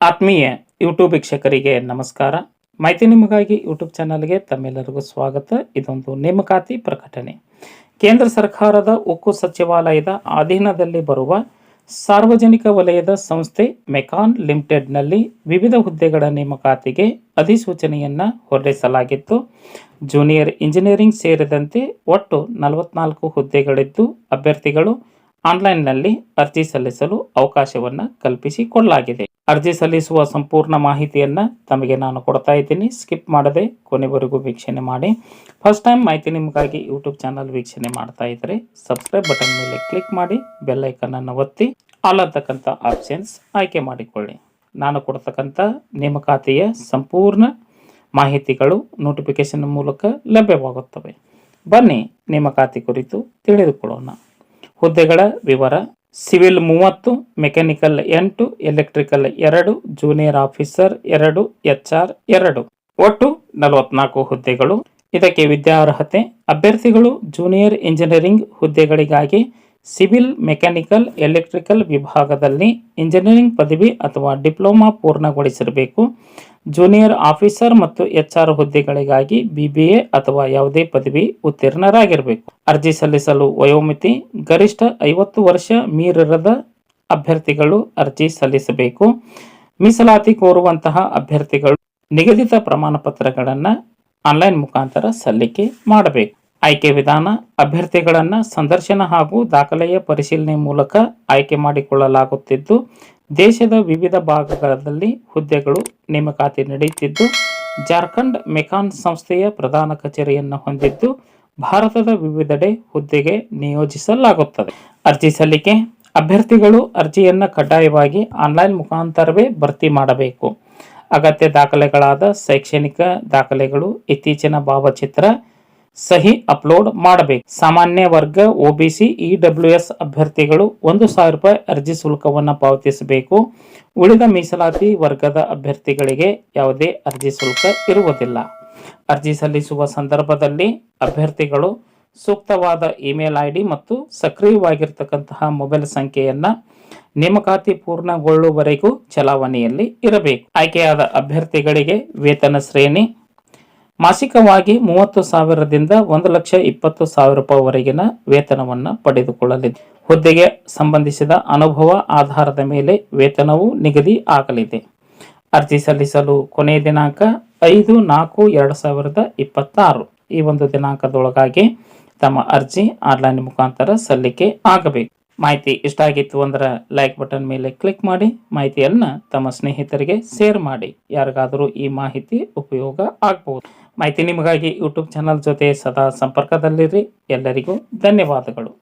ಆತ್ಮೀಯ ಯೂಟ್ಯೂಬ್ ವೀಕ್ಷಕರಿಗೆ ನಮಸ್ಕಾರ. ಮಾಹಿತಿ ನಿಮಗಾಗಿ ಯೂಟ್ಯೂಬ್ ಚಾನಲ್ಗೆ ತಮ್ಮೆಲ್ಲರಿಗೂ ಸ್ವಾಗತ. ಇದೊಂದು ನೇಮಕಾತಿ ಪ್ರಕಟಣೆ. ಕೇಂದ್ರ ಸರ್ಕಾರದ ಉಕ್ಕು ಸಚಿವಾಲಯದ ಅಧೀನದಲ್ಲಿ ಬರುವ ಸಾರ್ವಜನಿಕ ವಲಯದ ಸಂಸ್ಥೆ ಮೆಕಾನ್ ಲಿಮಿಟೆಡ್ನಲ್ಲಿ ವಿವಿಧ ಹುದ್ದೆಗಳ ನೇಮಕಾತಿಗೆ ಅಧಿಸೂಚನೆಯನ್ನು ಹೊರಡಿಸಲಾಗಿತ್ತು. ಜೂನಿಯರ್ ಇಂಜಿನಿಯರಿಂಗ್ ಸೇರಿದಂತೆ ಒಟ್ಟು 44 ಹುದ್ದೆಗಳಿದ್ದು ಅಭ್ಯರ್ಥಿಗಳು ಆನ್ಲೈನ್ನಲ್ಲಿ ಅರ್ಜಿ ಸಲ್ಲಿಸಲು ಅವಕಾಶವನ್ನು ಕಲ್ಪಿಸಿಕೊಡಲಾಗಿದೆ. ಅರ್ಜಿ ಸಲ್ಲಿಸುವ ಸಂಪೂರ್ಣ ಮಾಹಿತಿಯನ್ನು ತಮಗೆ ನಾನು ಕೊಡ್ತಾ ಇದ್ದೀನಿ. ಸ್ಕಿಪ್ ಮಾಡದೆ ಕೊನೆವರೆಗೂ ವೀಕ್ಷಣೆ ಮಾಡಿ. ಫಸ್ಟ್ ಟೈಮ್ ಮಾಹಿತಿ ನಿಮಗಾಗಿ ಯೂಟ್ಯೂಬ್ ಚಾನಲ್ ವೀಕ್ಷಣೆ ಮಾಡ್ತಾ ಇದ್ದರೆ ಸಬ್ಸ್ಕ್ರೈಬ್ ಬಟನ್ ಮೇಲೆ ಕ್ಲಿಕ್ ಮಾಡಿ, ಬೆಲ್ ಐಕನ್ ಅನ್ನು ಒತ್ತಿ ಆಲ್ ಅಂತಕ್ಕಂಥ ಆಪ್ಷನ್ಸ್ ಆಯ್ಕೆ ಮಾಡಿಕೊಳ್ಳಿ. ನಾನು ಕೊಡ್ತಕ್ಕಂಥ ನೇಮಕಾತಿಯ ಸಂಪೂರ್ಣ ಮಾಹಿತಿಗಳು ನೋಟಿಫಿಕೇಶನ್ ಮೂಲಕ ಲಭ್ಯವಾಗುತ್ತವೆ. ಬನ್ನಿ ನೇಮಕಾತಿ ಕುರಿತು ತಿಳಿದುಕೊಳ್ಳೋಣ. ಹುದ್ದೆಗಳ ವಿವರ: civil 30, mechanical 8, electrical 2, junior officer 2, HR 2. ಒಟ್ಟು 44 ಹುದ್ದೆಗಳು. ಇದಕ್ಕೆ ವಿದ್ಯಾರ್ಹತೆ: ಅಭ್ಯರ್ಥಿಗಳು ಜೂನಿಯರ್ ಇಂಜಿನಿಯರಿಂಗ್ ಹುದ್ದೆಗಳಿಗಾಗಿ ಸಿವಿಲ್, ಮೆಕ್ಯಾನಿಕಲ್, ಎಲೆಕ್ಟ್ರಿಕಲ್ ವಿಭಾಗದಲ್ಲಿ ಇಂಜಿನಿಯರಿಂಗ್ ಪದವಿ ಅಥವಾ ಡಿಪ್ಲೊಮಾ ಪೂರ್ಣಗೊಳಿಸಿರಬೇಕು. ಜೂನಿಯರ್ ಆಫೀಸರ್ ಮತ್ತು HR ಹುದ್ದೆಗಳಿಗಾಗಿ BBA ಅಥವಾ ಯಾವುದೇ ಪದವಿ ಉತ್ತೀರ್ಣರಾಗಿರಬೇಕು. ಅರ್ಜಿ ಸಲ್ಲಿಸಲು ವಯೋಮಿತಿ: ಗರಿಷ್ಠ 50 ವರ್ಷ ಮೀರಿರದ ಅಭ್ಯರ್ಥಿಗಳು ಅರ್ಜಿ ಸಲ್ಲಿಸಬೇಕು. ಮೀಸಲಾತಿ ಕೋರುವಂತಹ ಅಭ್ಯರ್ಥಿಗಳು ನಿಗದಿತ ಪ್ರಮಾಣ ಪತ್ರಗಳನ್ನು ಆನ್ಲೈನ್ ಮುಖಾಂತರ ಸಲ್ಲಿಕೆ ಮಾಡಬೇಕು. ಆಯ್ಕೆ ವಿಧಾನ: ಅಭ್ಯರ್ಥಿಗಳನ್ನು ಸಂದರ್ಶನ ಹಾಗೂ ದಾಖಲೆಯ ಪರಿಶೀಲನೆ ಮೂಲಕ ಆಯ್ಕೆ ಮಾಡಿಕೊಳ್ಳಲಾಗುತ್ತಿದ್ದು, ದೇಶದ ವಿವಿಧ ಭಾಗಗಳಲ್ಲಿ ಹುದ್ದೆಗಳು ನೇಮಕಾತಿ ನಡೆಯುತ್ತಿದ್ದು, ಜಾರ್ಖಂಡ್ ಮೆಕಾನ್ ಸಂಸ್ಥೆಯ ಪ್ರಧಾನ ಕಚೇರಿಯನ್ನು ಹೊಂದಿದ್ದು, ಭಾರತದ ವಿವಿಧೆಡೆ ಹುದ್ದೆಗೆ ನಿಯೋಜಿಸಲಾಗುತ್ತದೆ. ಅರ್ಜಿ ಸಲ್ಲಿಕೆ: ಅಭ್ಯರ್ಥಿಗಳು ಅರ್ಜಿಯನ್ನು ಕಡ್ಡಾಯವಾಗಿ ಆನ್ಲೈನ್ ಮುಖಾಂತರವೇ ಭರ್ತಿ ಮಾಡಬೇಕು. ಅಗತ್ಯ ದಾಖಲೆಗಳಾದ ಶೈಕ್ಷಣಿಕ ದಾಖಲೆಗಳು, ಇತ್ತೀಚಿನ ಭಾವಚಿತ್ರ, ಸಹಿ ಅಪ್ಲೋಡ್ ಮಾಡಬೇಕು. ಸಾಮಾನ್ಯ ವರ್ಗ, OBC, EWS ಅಭ್ಯರ್ಥಿಗಳು 1,000 ರೂಪಾಯಿ ಅರ್ಜಿ ಶುಲ್ಕವನ್ನು ಪಾವತಿಸಬೇಕು. ಉಳಿದ ಮೀಸಲಾತಿ ವರ್ಗದ ಅಭ್ಯರ್ಥಿಗಳಿಗೆ ಯಾವುದೇ ಅರ್ಜಿ ಶುಲ್ಕ ಇರುವುದಿಲ್ಲ. ಅರ್ಜಿ ಸಲ್ಲಿಸುವ ಸಂದರ್ಭದಲ್ಲಿ ಅಭ್ಯರ್ಥಿಗಳು ಸೂಕ್ತವಾದ ಇಮೇಲ್ ID ಮತ್ತು ಸಕ್ರಿಯವಾಗಿರ್ತಕ್ಕಂತಹ ಮೊಬೈಲ್ ಸಂಖ್ಯೆಯನ್ನು ನೇಮಕಾತಿ ಪೂರ್ಣಗೊಳ್ಳುವವರೆಗೂ ಚಲಾವಣೆಯಲ್ಲಿ ಇರಬೇಕು. ಆಯ್ಕೆಯಾದ ಅಭ್ಯರ್ಥಿಗಳಿಗೆ ವೇತನ ಶ್ರೇಣಿ: ಮಾಸಿಕವಾಗಿ 30,000ದಿಂದ 1,20,000 ರೂಪಾಯಿವರೆಗಿನ ವೇತನವನ್ನು ಪಡೆದುಕೊಳ್ಳಲಿದೆ. ಹುದ್ದೆಗೆ ಸಂಬಂಧಿಸಿದ ಅನುಭವ ಆಧಾರದ ಮೇಲೆ ವೇತನವು ನಿಗದಿ ಆಗಲಿದೆ. ಅರ್ಜಿ ಸಲ್ಲಿಸಲು ಕೊನೆಯ ದಿನಾಂಕ 5/4/2026. ಈ ಒಂದು ದಿನಾಂಕದೊಳಗಾಗಿ ತಮ್ಮ ಅರ್ಜಿ ಆನ್ಲೈನ್ ಮುಖಾಂತರ ಸಲ್ಲಿಕೆ ಆಗಬೇಕು. ಮಾಹಿತಿ ಇಷ್ಟ ಆಗಿತ್ತು ಅಂದ್ರೆ ಲೈಕ್ ಬಟನ್ ಮೇಲೆ ಕ್ಲಿಕ್ ಮಾಡಿ, ಮಾಹಿತಿಯನ್ನು ತಮ್ಮ ಸ್ನೇಹಿತರಿಗೆ ಶೇರ್ ಮಾಡಿ. ಯಾರಿಗಾದರೂ ಈ ಮಾಹಿತಿ ಉಪಯೋಗ ಆಗಬಹುದು. ಮಾಹಿತಿ ನಿಮಗಾಗಿ ಯೂಟ್ಯೂಬ್ ಚಾನಲ್ ಜೊತೆ ಸದಾ ಸಂಪರ್ಕದಲ್ಲಿರಿ. ಎಲ್ಲರಿಗೂ ಧನ್ಯವಾದಗಳು.